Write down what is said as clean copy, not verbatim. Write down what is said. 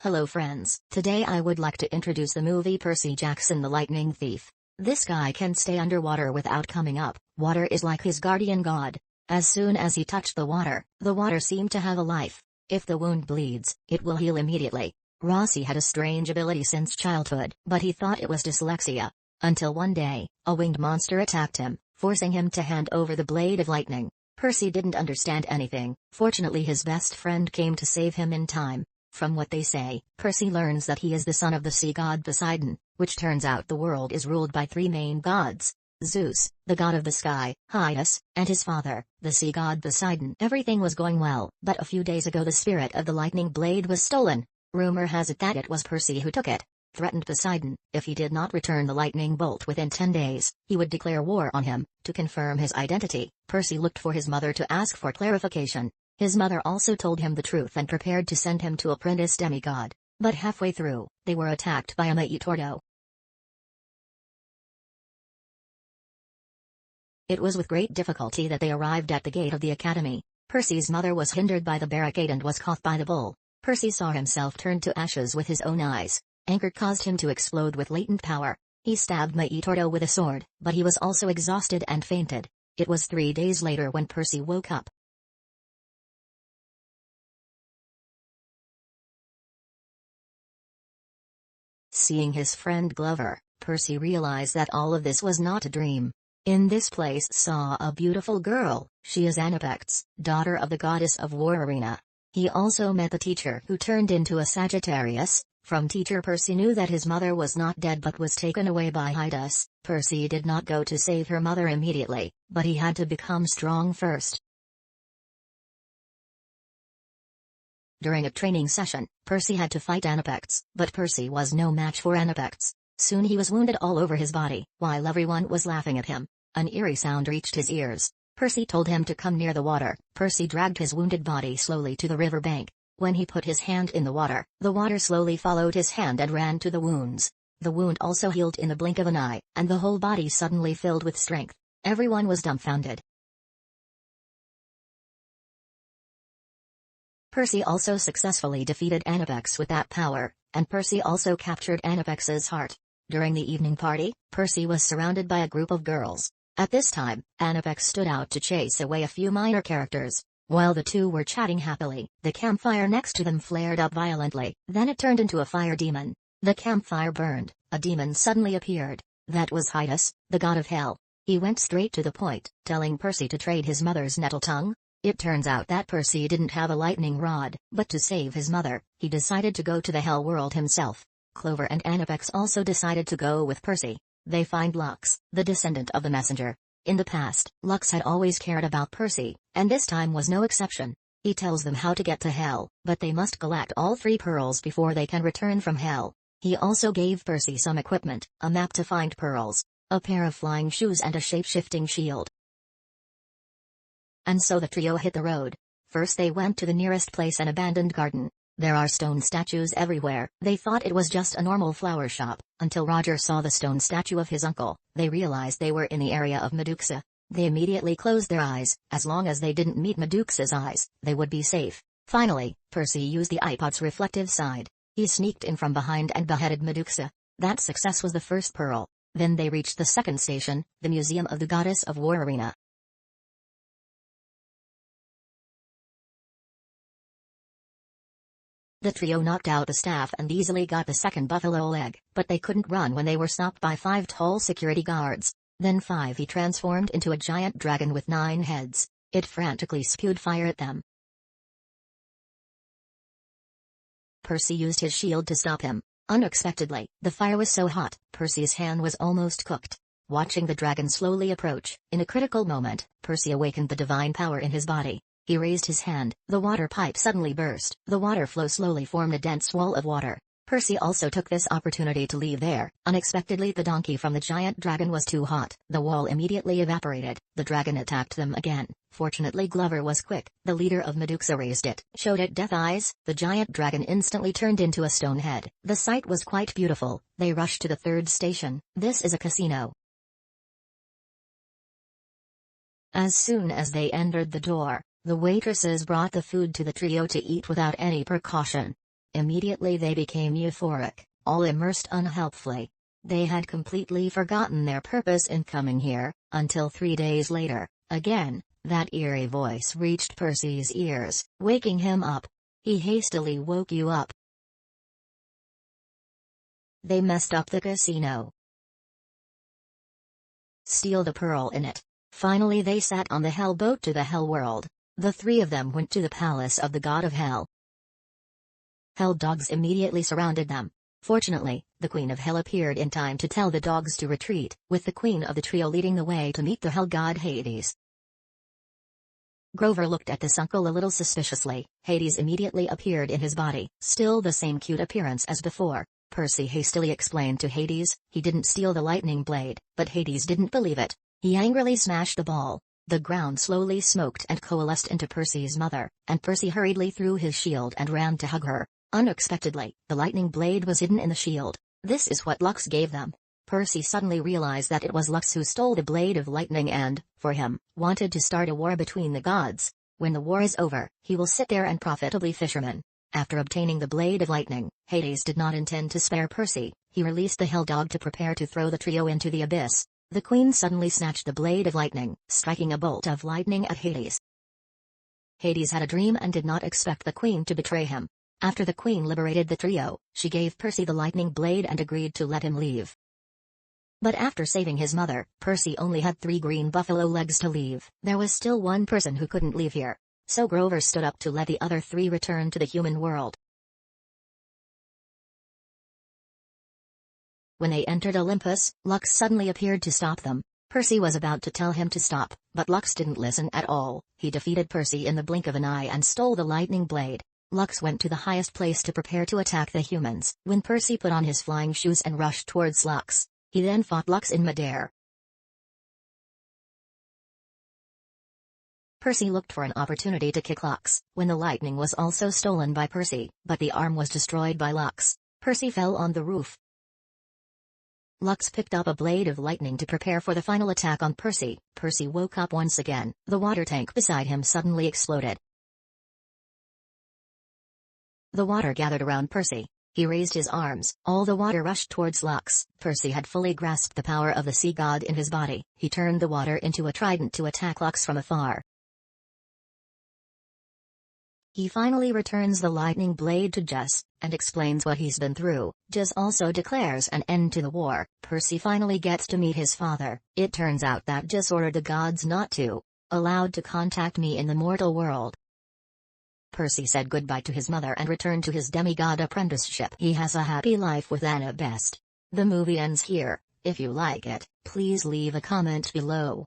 Hello friends, today I would like to introduce the movie Percy Jackson the Lightning Thief. This guy can stay underwater without coming up. Water is like his guardian god. As soon as he touched the water seemed to have a life. If the wound bleeds, it will heal immediately. Rossi had a strange ability since childhood, but he thought it was dyslexia. Until one day, a winged monster attacked him, forcing him to hand over the blade of lightning. Percy didn't understand anything. Fortunately, his best friend came to save him in time. From what they say, Percy learns that he is the son of the sea god Poseidon, which turns out the world is ruled by three main gods: Zeus, the god of the sky, Heidus, and his father, the sea god Poseidon. Everything was going well, but a few days ago the spirit of the lightning blade was stolen. Rumor has it that it was Percy who took it. Threatened Poseidon, if he did not return the lightning bolt within 10 days, he would declare war on him. To confirm his identity, Percy looked for his mother to ask for clarification. His mother also told him the truth and prepared to send him to apprentice demigod. But halfway through, they were attacked by a meteor. It was with great difficulty that they arrived at the gate of the academy. Percy's mother was hindered by the barricade and was caught by the bull. Percy saw himself turned to ashes with his own eyes. Anger caused him to explode with latent power. He stabbed meteor with a sword, but he was also exhausted and fainted. It was 3 days later when Percy woke up. Seeing his friend Glover, Percy realized that all of this was not a dream. In this place saw a beautiful girl. She is Anapex, daughter of the goddess of war arena. He also met the teacher who turned into a Sagittarius. From teacher Percy knew that his mother was not dead but was taken away by Heidus. Percy did not go to save her mother immediately, but he had to become strong first. During a training session, Percy had to fight Anapex, but Percy was no match for Anapex. Soon he was wounded all over his body, while everyone was laughing at him. An eerie sound reached his ears. Percy told him to come near the water. Percy dragged his wounded body slowly to the river bank. When he put his hand in the water slowly followed his hand and ran to the wounds. The wound also healed in the blink of an eye, and the whole body suddenly filled with strength. Everyone was dumbfounded. Percy also successfully defeated Anapex with that power, and Percy also captured Anapex's heart. During the evening party, Percy was surrounded by a group of girls. At this time, Anapex stood out to chase away a few minor characters. While the two were chatting happily, the campfire next to them flared up violently. Then it turned into a fire demon. The campfire burned. A demon suddenly appeared. That was Heidus, the god of hell. He went straight to the point, telling Percy to trade his mother's nettle tongue. It turns out that Percy didn't have a lightning rod, but to save his mother, he decided to go to the hell world himself. Clover and Anapex also decided to go with Percy. They find Lux, the descendant of the messenger. In the past, Lux had always cared about Percy, and this time was no exception. He tells them how to get to hell, but they must collect all 3 pearls before they can return from hell. He also gave Percy some equipment, a map to find pearls, a pair of flying shoes and a shape-shifting shield. And so the trio hit the road. First they went to the nearest place, an abandoned garden. There are stone statues everywhere. They thought it was just a normal flower shop, until Roger saw the stone statue of his uncle. They realized they were in the area of Medusa. They immediately closed their eyes. As long as they didn't meet Medusa's eyes, they would be safe. Finally, Percy used the iPod's reflective side. He sneaked in from behind and beheaded Medusa. That success was the first pearl. Then they reached the second station, the Museum of the Goddess of War Arena. The trio knocked out the staff and easily got the second buffalo leg, but they couldn't run when they were stopped by 5 tall security guards. Then he transformed into a giant dragon with 9 heads. It frantically spewed fire at them. Percy used his shield to stop him. Unexpectedly, the fire was so hot, Percy's hand was almost cooked. Watching the dragon slowly approach, in a critical moment, Percy awakened the divine power in his body. He raised his hand, the water pipe suddenly burst. The water flow slowly formed a dense wall of water. Percy also took this opportunity to leave there. Unexpectedly, the donkey from the giant dragon was too hot. The wall immediately evaporated. The dragon attacked them again. Fortunately, Glover was quick. The leader of Medusa raised it, showed it death eyes. The giant dragon instantly turned into a stone head. The sight was quite beautiful. They rushed to the 3rd station. This is a casino. As soon as they entered the door, the waitresses brought the food to the trio to eat without any precaution. Immediately they became euphoric, all immersed unhelpfully. They had completely forgotten their purpose in coming here, until 3 days later, again, that eerie voice reached Percy's ears, waking him up. He hastily woke you up. They messed up the casino. Steal the pearl in it. Finally they sat on the hell boat to the hell world. The three of them went to the palace of the god of hell. Hell dogs immediately surrounded them. Fortunately, the Queen of Hell appeared in time to tell the dogs to retreat, with the queen of the trio leading the way to meet the hell god Hades. Grover looked at this uncle a little suspiciously. Hades immediately appeared in his body, still the same cute appearance as before. Percy hastily explained to Hades, he didn't steal the lightning blade, but Hades didn't believe it. He angrily smashed the ball. The ground slowly smoked and coalesced into Percy's mother, and Percy hurriedly threw his shield and ran to hug her. Unexpectedly, the lightning blade was hidden in the shield. This is what Lux gave them. Percy suddenly realized that it was Lux who stole the blade of lightning and, for him, wanted to start a war between the gods. When the war is over, he will sit there and profitably fisherman. After obtaining the blade of lightning, Hades did not intend to spare Percy. He released the hell dog to prepare to throw the trio into the abyss. The queen suddenly snatched the blade of lightning, striking a bolt of lightning at Hades. Hades had a dream and did not expect the queen to betray him. After the queen liberated the trio, she gave Percy the lightning blade and agreed to let him leave. But after saving his mother, Percy only had 3 green buffalo legs to leave. There was still one person who couldn't leave here. So Grover stood up to let the other 3 return to the human world. When they entered Olympus, Lux suddenly appeared to stop them. Percy was about to tell him to stop, but Lux didn't listen at all. He defeated Percy in the blink of an eye and stole the lightning blade. Lux went to the highest place to prepare to attack the humans. When Percy put on his flying shoes and rushed towards Lux, he then fought Lux in midair. Percy looked for an opportunity to kick Lux, when the lightning was also stolen by Percy, but the arm was destroyed by Lux. Percy fell on the roof. Lux picked up a blade of lightning to prepare for the final attack on Percy. Percy woke up once again. The water tank beside him suddenly exploded. The water gathered around Percy. He raised his arms. All the water rushed towards Lux. Percy had fully grasped the power of the sea god in his body. He turned the water into a trident to attack Lux from afar. He finally returns the lightning blade to Zeus, and explains what he's been through. Zeus also declares an end to the war. Percy finally gets to meet his father. It turns out that Zeus ordered the gods not to allowed to contact me in the mortal world. Percy said goodbye to his mother and returned to his demigod apprenticeship. He has a happy life with Anna Best. The movie ends here. If you like it, please leave a comment below.